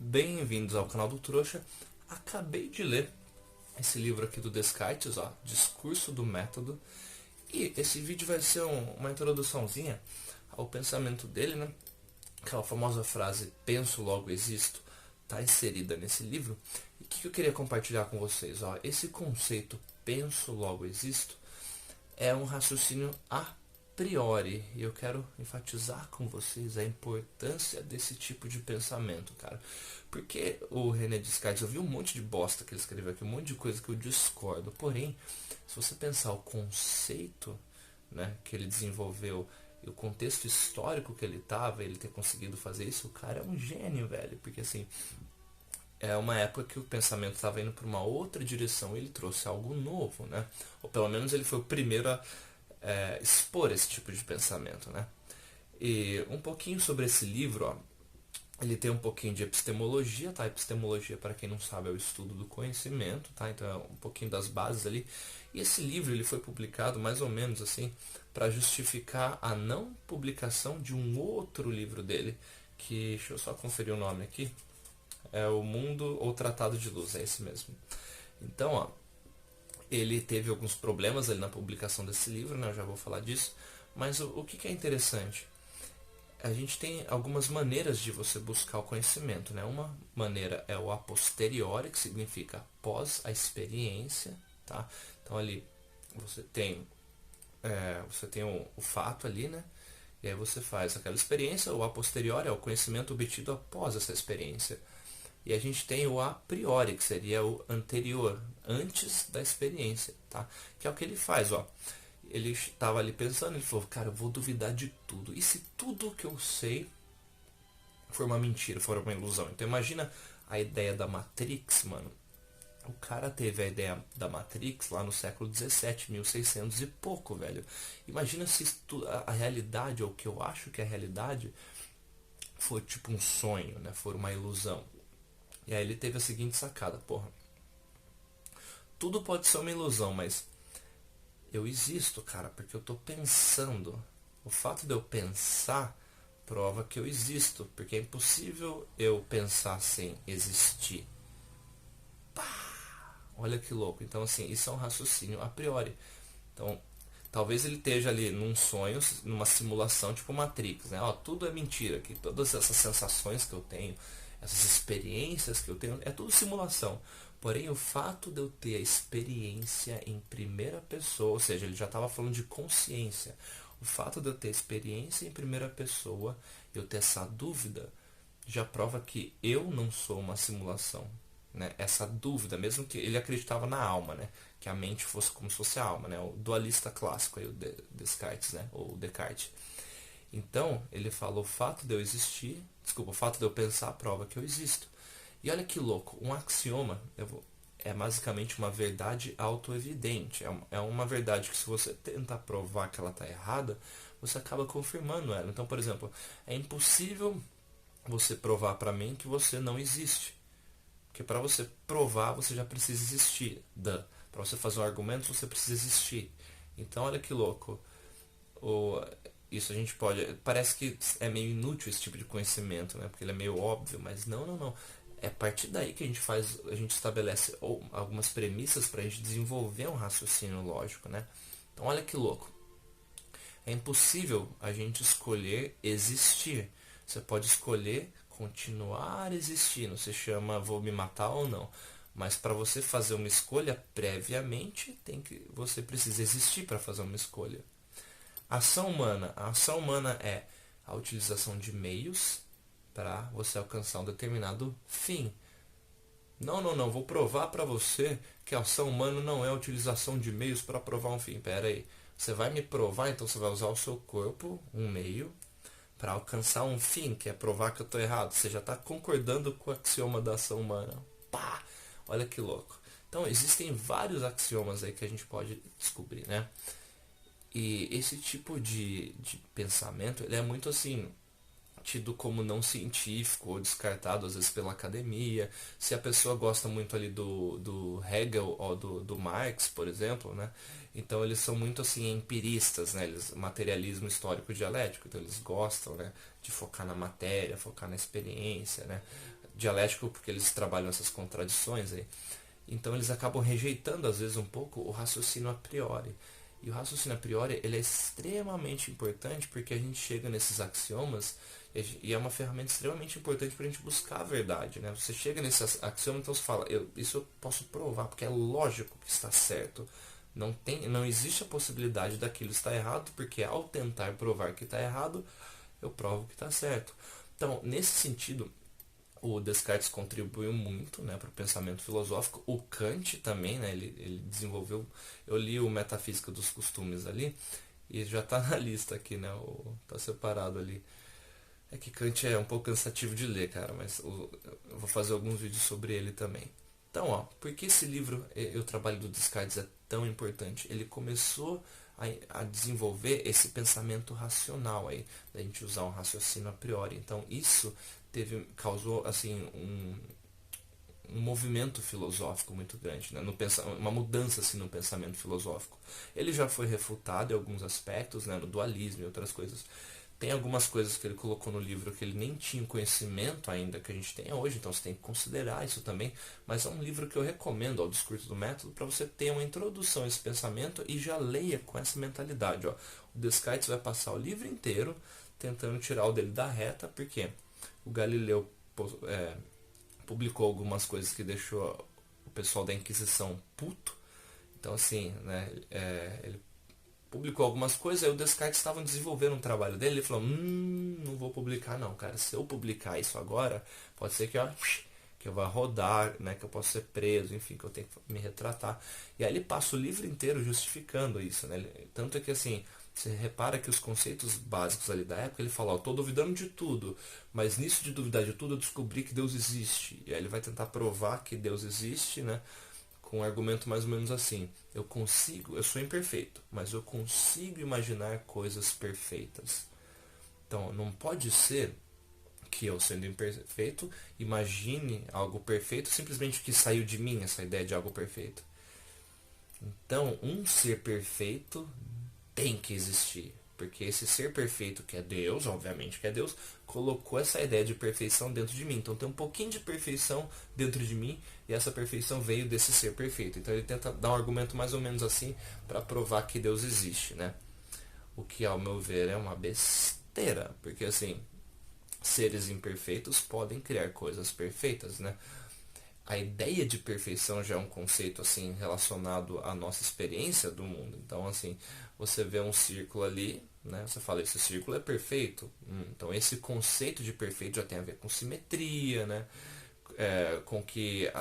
Bem-vindos ao canal do Trouxa. Acabei de ler esse livro aqui do Descartes, ó, Discurso do Método. E esse vídeo vai ser uma introduçãozinha ao pensamento dele, né? Aquela famosa frase, penso, logo existo, está inserida nesse livro. E o que eu queria compartilhar com vocês? Ó, esse conceito, penso, logo existo, é um raciocínio a priori. E eu quero enfatizar com vocês a importância desse tipo de pensamento, cara. Porque o René Descartes, eu vi um monte de bosta que ele escreveu aqui, um monte de coisa que eu discordo. Porém, se você pensar o conceito, né, que ele desenvolveu e o contexto histórico que ele estava, ele ter conseguido fazer isso, o cara é um gênio, velho. Porque assim, é uma época que o pensamento estava indo para uma outra direção e ele trouxe algo novo, né? Ou pelo menos ele foi o primeiro a expor esse tipo de pensamento, né? E um pouquinho sobre esse livro, ó, ele tem um pouquinho de epistemologia, tá? Epistemologia, para quem não sabe, é o estudo do conhecimento, tá? Então é um pouquinho das bases ali. E esse livro ele foi publicado mais ou menos assim para justificar a não publicação de um outro livro dele, que deixa eu só conferir o nome aqui. É O Mundo ou Tratado de Luz, é esse mesmo. Então, ó, ele teve alguns problemas ali na publicação desse livro, né? Eu já vou falar disso. Mas o que é interessante? A gente tem algumas maneiras de você buscar o conhecimento, né? Uma maneira é o a posteriori, que significa após a experiência, tá? Então ali você tem o fato ali, né? E aí você faz aquela experiência. O a posteriori é o conhecimento obtido após essa experiência. E a gente tem o a priori, que seria o anterior, antes da experiência, tá? Que é o que ele faz, ó. Ele estava ali pensando, ele falou, cara, eu vou duvidar de tudo. E se tudo que eu sei for uma mentira, for uma ilusão? Então imagina a ideia da Matrix, mano. O cara teve a ideia da Matrix lá no século 17, 1600 e pouco, velho. Imagina se a realidade, ou o que eu acho que é a realidade, for tipo um sonho, né? For uma ilusão. E aí ele teve a seguinte sacada, porra. Tudo pode ser uma ilusão, mas eu existo, cara, porque eu tô pensando. O fato de eu pensar prova que eu existo, porque é impossível eu pensar sem existir. Pá! Olha que louco. Então, assim, isso é um raciocínio a priori. Então, talvez ele esteja ali num sonho, numa simulação tipo Matrix, né? Ó, tudo é mentira, que todas essas sensações que eu tenho, essas experiências que eu tenho, é tudo simulação. Porém, o fato de eu ter a experiência em primeira pessoa, ou seja, ele já estava falando de consciência. O fato de eu ter experiência em primeira pessoa, eu ter essa dúvida, já prova que eu não sou uma simulação. Né? Essa dúvida, mesmo que ele acreditava na alma, né? Que a mente fosse como se fosse a alma, né? O dualista clássico, aí, o Descartes, né? Ou Descartes. Então, ele falou, o fato de eu existir, desculpa, o fato de eu pensar prova que eu existo. E olha que louco, um axioma é basicamente uma verdade autoevidente. É uma verdade que se você tentar provar que ela está errada, você acaba confirmando ela. Então, por exemplo, é impossível você provar para mim que você não existe. Porque para você provar, você já precisa existir. Para você fazer um argumento, você precisa existir. Então, olha que louco. Isso a gente pode... Parece que é meio inútil esse tipo de conhecimento, né? Porque ele é meio óbvio, mas não, não, não. É a partir daí que a gente estabelece algumas premissas para a gente desenvolver um raciocínio lógico, né? Então, olha que louco. É impossível a gente escolher existir. Você pode escolher continuar existindo. Você chama vou me matar ou não. Mas para você fazer uma escolha previamente, você precisa existir para fazer uma escolha. Ação humana. A ação humana é a utilização de meios para você alcançar um determinado fim. Não, não, não. Vou provar para você que a ação humana não é a utilização de meios para provar um fim. Pera aí. Você vai me provar, então você vai usar o seu corpo, um meio, para alcançar um fim, que é provar que eu estou errado. Você já está concordando com o axioma da ação humana. Pá! Olha que louco. Então, existem vários axiomas aí que a gente pode descobrir, né? E esse tipo de pensamento, ele é muito assim, tido como não científico ou descartado às vezes pela academia. Se a pessoa gosta muito ali do Hegel ou do Marx, por exemplo, né? Então eles são muito assim empiristas, né? Materialismo histórico dialético, então eles gostam, né, de focar na matéria, focar na experiência, né? dialético porque eles trabalham essas contradições aí. Então eles acabam rejeitando às vezes um pouco o raciocínio a priori. E o raciocínio a priori ele é extremamente importante porque a gente chega nesses axiomas e é uma ferramenta extremamente importante para a gente buscar a verdade, né? Você chega nesse axioma, então você fala, isso eu posso provar porque é lógico que está certo. Não existe a possibilidade daquilo estar errado, porque ao tentar provar que está errado, eu provo que está certo. Então, nesse sentido, o Descartes contribuiu muito, né, para o pensamento filosófico. O Kant também, né, ele desenvolveu... Eu li o Metafísica dos Costumes ali, e já está na lista aqui, né, tá separado ali. É que Kant é um pouco cansativo de ler, cara, mas eu vou fazer alguns vídeos sobre ele também. Então, ó, por que esse livro, o trabalho do Descartes é tão importante? Ele começou a desenvolver esse pensamento racional aí, da gente usar um raciocínio a priori. Então, isso causou assim um movimento filosófico muito grande, né? Uma mudança assim, no pensamento filosófico. Ele já foi refutado em alguns aspectos, né? No dualismo e outras coisas. Tem algumas coisas que ele colocou no livro que ele nem tinha conhecimento ainda que a gente tem hoje, então você tem que considerar isso também. Mas é um livro que eu recomendo, ao Discurso do Método, para você ter uma introdução a esse pensamento e já leia com essa mentalidade. Ó. O Descartes vai passar o livro inteiro tentando tirar o dele da reta, porque o Galileu publicou algumas coisas que deixou o pessoal da Inquisição puto. Então, assim, né, ele publicou algumas coisas, aí o Descartes estava desenvolvendo um trabalho dele, ele falou, não vou publicar não, cara, se eu publicar isso agora, pode ser que eu vá rodar, né, que eu possa ser preso, enfim, que eu tenho que me retratar. E aí ele passa o livro inteiro justificando isso, né, tanto é que assim, você repara que os conceitos básicos ali da época, ele fala, ó, tô duvidando de tudo, mas nisso de duvidar de tudo eu descobri que Deus existe. E aí ele vai tentar provar que Deus existe, né, com um argumento mais ou menos assim, eu sou imperfeito, mas eu consigo imaginar coisas perfeitas. Então, não pode ser que eu, sendo imperfeito, imagine algo perfeito simplesmente que saiu de mim, essa ideia de algo perfeito. Então, um ser perfeito tem que existir. Porque esse ser perfeito, que é Deus, obviamente que é Deus, colocou essa ideia de perfeição dentro de mim. Então tem um pouquinho de perfeição dentro de mim, e essa perfeição veio desse ser perfeito. Então ele tenta dar um argumento mais ou menos assim para provar que Deus existe, né? O que, ao meu ver, é uma besteira. Porque assim, seres imperfeitos podem criar coisas perfeitas, né? A ideia de perfeição já é um conceito assim relacionado à nossa experiência do mundo. Então, assim, você vê um círculo ali, né? Você fala, esse círculo é perfeito. Então, esse conceito de perfeito já tem a ver com simetria, né? Com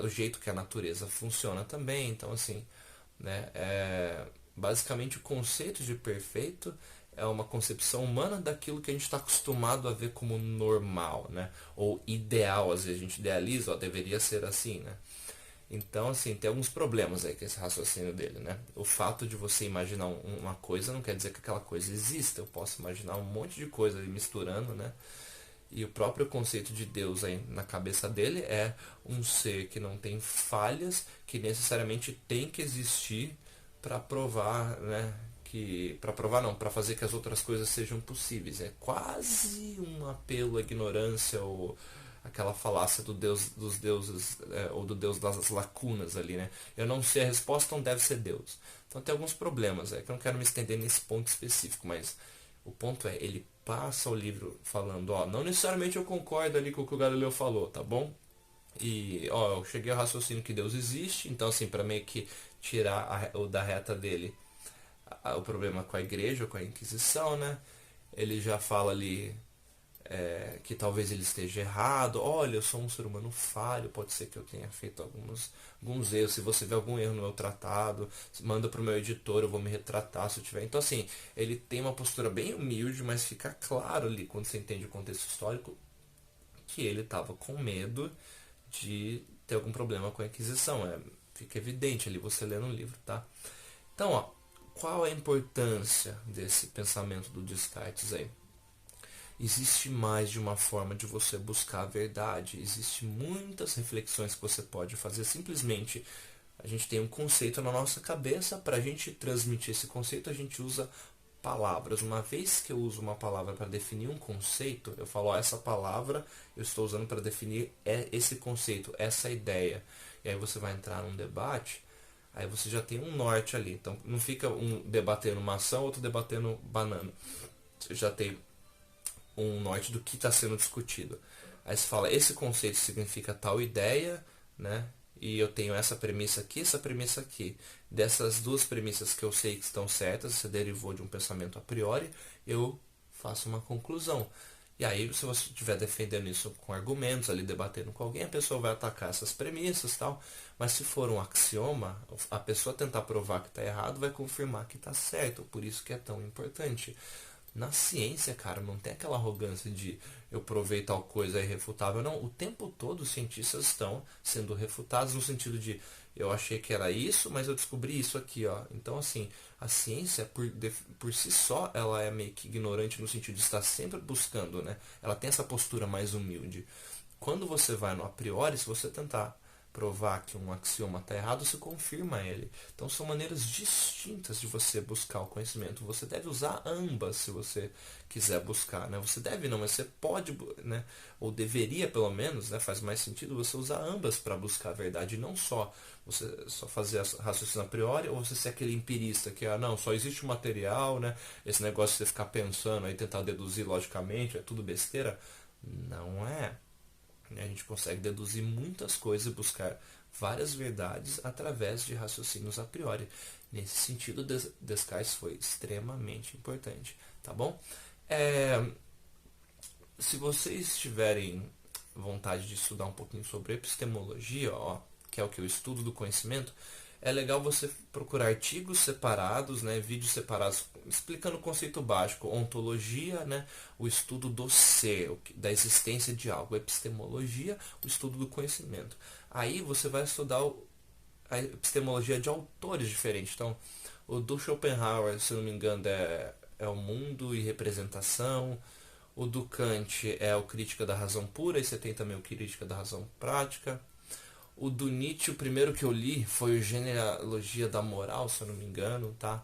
o jeito que a natureza funciona também. Então, assim, né? Basicamente, o conceito de perfeito é uma concepção humana daquilo que a gente está acostumado a ver como normal, né? Ou ideal, às vezes a gente idealiza, ó, deveria ser assim, né? Então, assim, tem alguns problemas aí com esse raciocínio dele, né? O fato de você imaginar uma coisa não quer dizer que aquela coisa exista. Eu posso imaginar um monte de coisa misturando, né? E o próprio conceito de Deus aí na cabeça dele é um ser que não tem falhas, que necessariamente tem que existir para provar, né? Para provar não, para fazer que as outras coisas sejam possíveis. É quase um apelo à ignorância ou aquela falácia do Deus dos deuses, ou do Deus das lacunas ali, né? Eu não sei a resposta, então deve ser Deus. Então tem alguns problemas, que eu não quero me estender nesse ponto específico, mas o ponto é, ele passa o livro falando, ó, não necessariamente eu concordo ali com o que o Galileu falou, tá bom? E, ó, eu cheguei ao raciocínio que Deus existe, então assim, para meio que tirar o da reta dele o problema com a igreja, com a Inquisição, né? Ele já fala ali que talvez ele esteja errado. Olha, eu sou um ser humano falho, pode ser que eu tenha feito alguns erros. Se você vê algum erro no meu tratado, manda para o meu editor, eu vou me retratar se eu tiver. Então, assim, ele tem uma postura bem humilde, mas fica claro ali, quando você entende o contexto histórico, que ele estava com medo de ter algum problema com a Inquisição. Fica evidente ali, você lê no livro, tá? Então, ó, qual a importância desse pensamento do Descartes aí? Existe mais de uma forma de você buscar a verdade. Existem muitas reflexões que você pode fazer. Simplesmente, a gente tem um conceito na nossa cabeça. Para a gente transmitir esse conceito, a gente usa palavras. Uma vez que eu uso uma palavra para definir um conceito, eu falo, ó, essa palavra eu estou usando para definir esse conceito, essa ideia. E aí você vai entrar num debate, aí você já tem um norte ali. Então não fica um debatendo maçã, outro debatendo banana. Você já tem um norte do que está sendo discutido. Aí você fala, esse conceito significa tal ideia, né? E eu tenho essa premissa aqui, essa premissa aqui. Dessas duas premissas que eu sei que estão certas, você derivou de um pensamento a priori, eu faço uma conclusão. E aí, se você estiver defendendo isso com argumentos, ali debatendo com alguém, a pessoa vai atacar essas premissas e tal. Mas se for um axioma, a pessoa tentar provar que está errado, vai confirmar que está certo. Por isso que é tão importante. Na ciência, cara, não tem aquela arrogância de eu provei tal coisa é irrefutável. Não, o tempo todo os cientistas estão sendo refutados no sentido de eu achei que era isso, mas eu descobri isso aqui, ó. Então, assim, a ciência, por si só, ela é meio que ignorante no sentido de estar sempre buscando, né? Ela tem essa postura mais humilde. Quando você vai no a priori, se você tentar provar que um axioma está errado, você confirma ele. Então são maneiras distintas de você buscar o conhecimento. Você deve usar ambas se você quiser buscar, né? Você deve não, mas você pode, né? Ou deveria pelo menos, né? Faz mais sentido você usar ambas para buscar a verdade, não só você só fazer raciocínio a priori, ou você ser aquele empirista que, não, só existe o material, né? Esse negócio de você ficar pensando aí, tentar deduzir logicamente, é tudo besteira. Não é. A gente consegue deduzir muitas coisas e buscar várias verdades através de raciocínios a priori. Nesse sentido, Descartes foi extremamente importante, tá bom? Se vocês tiverem vontade de estudar um pouquinho sobre epistemologia, ó, que é o que? O estudo do conhecimento, é legal você procurar artigos separados, né, vídeos separados, explicando o conceito básico, ontologia, né, o estudo do ser, da existência de algo, epistemologia, o estudo do conhecimento. Aí você vai estudar a epistemologia de autores diferentes. Então, o do Schopenhauer, se não me engano, é o mundo e representação. O do Kant é o Crítica da Razão Pura, e você tem também o Crítica da Razão Prática. O do Nietzsche, o primeiro que eu li, foi o Genealogia da Moral, se eu não me engano, tá?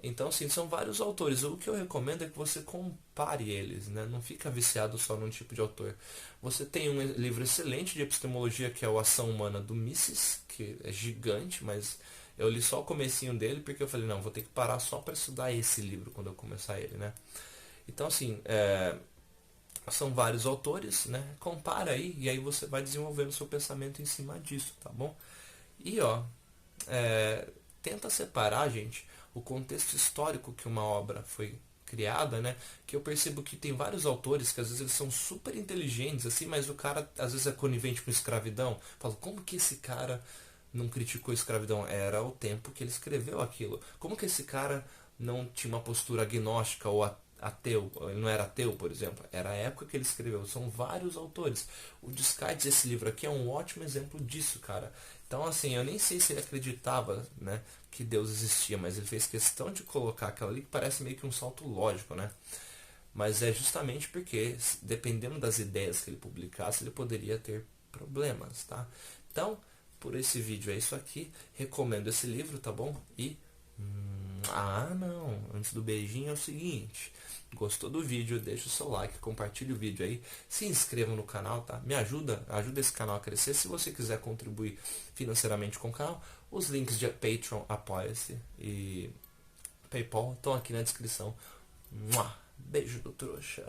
Então, assim, são vários autores. O que eu recomendo é que você compare eles, né? Não fica viciado só num tipo de autor. Você tem um livro excelente de epistemologia, que é o Ação Humana, do Mises, que é gigante, mas eu li só o comecinho dele, porque eu falei, não, vou ter que parar só para estudar esse livro quando eu começar ele, né? Então, assim, são vários autores, né? Compara aí e aí você vai desenvolvendo seu pensamento em cima disso, tá bom? E ó, tenta separar, gente, o contexto histórico que uma obra foi criada, né? Que eu percebo que tem vários autores que às vezes eles são super inteligentes, assim, mas o cara às vezes é conivente com escravidão. Falo, como que esse cara não criticou a escravidão? Era o tempo que ele escreveu aquilo. Como que esse cara não tinha uma postura agnóstica ou ateu? Ele não era ateu, por exemplo. Era a época que ele escreveu. São vários autores. O Descartes, esse livro aqui, é um ótimo exemplo disso, cara. Então, assim, eu nem sei se ele acreditava, né, que Deus existia, mas ele fez questão de colocar aquela ali que parece meio que um salto lógico, né? Mas é justamente porque, dependendo das ideias que ele publicasse, ele poderia ter problemas, tá? Então, por esse vídeo é isso aqui. Recomendo esse livro, tá bom? E não, antes do beijinho é o seguinte, gostou do vídeo, deixa o seu like, compartilhe o vídeo aí, se inscreva no canal, tá? Me ajuda esse canal a crescer. Se você quiser contribuir financeiramente com o canal, os links de Patreon, Apoia-se e PayPal estão aqui na descrição. Beijo do trouxa.